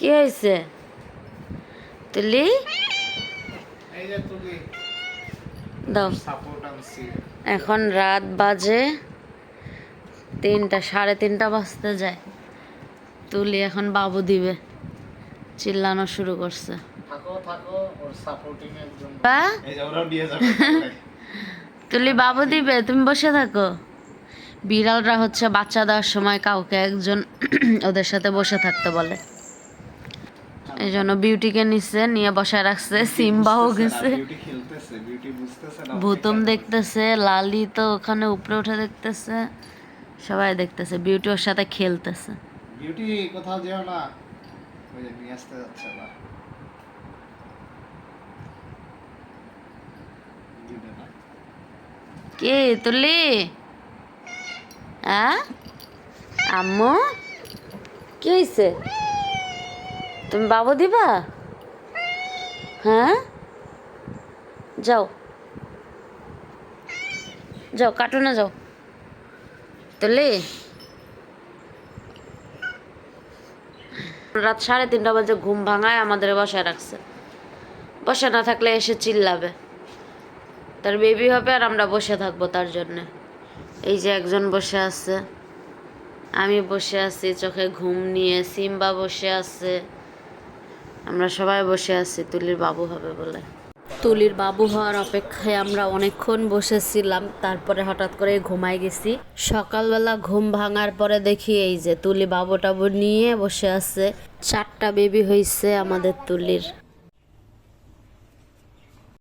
কি হয়েছে তুলি? দাও। এখন রাত বাজে 3টা, 3:30 বাজতে যায়। তুলি এখন বাবু দিবে, চিল্লানো শুরু করছে। তুলি বাবু দিবে, তুমি বসে থাকো। বিড়ালরা হচ্ছে বাচ্চা দেওয়ার সময় কাউকে একজন ওদের সাথে বসে থাকতে বলে, এই জন্য বিউটিকে নিচ্ছে, নিয়ে বসায় রাখছে। সিম্বাও গেছে, ভূতম দেখতেছে, লালি তো ওখানে উপরে উঠে দেখতেছে, সবাই দেখতেছে। বিউটি ওর সাথে খেলতেছে। বিউটি কোথাও যেও না, ওই যে নিয়ে আসতে যাচ্ছে না। কে তুলি? আম্মু কি হয়েছে? তুমি বাবু দিবা? হ্যাঁ, যাও যাও, কার্টুনে যাও। তুলি রাত 3:30 বাজে ঘুম ভাঙায় আমাদের বসায় রাখছে। বসে না থাকলে এসে চিল্লাবে, তার বেবি হবে আর আমরা বসে থাকবো তার জন্যে। এই যে একজন বসে আছে, আমি বসে আছি চোখে ঘুম নিয়ে, সিম্বা বসে আছে, আমরা সবাই বসে আছি তুলির বাবু হবে বলে। তুলির বাবু হওয়ার অপেক্ষায় আমরা অনেকক্ষণ বসেছিলাম, তারপরে হঠাৎ করে ঘুমাই গেছি। সকালবেলা ঘুম ভাঙার পরে দেখি এই যে তুলি বাবু টাবু নিয়ে বসে আছে। 4টা বেবি হয়েছে আমাদের তুলির।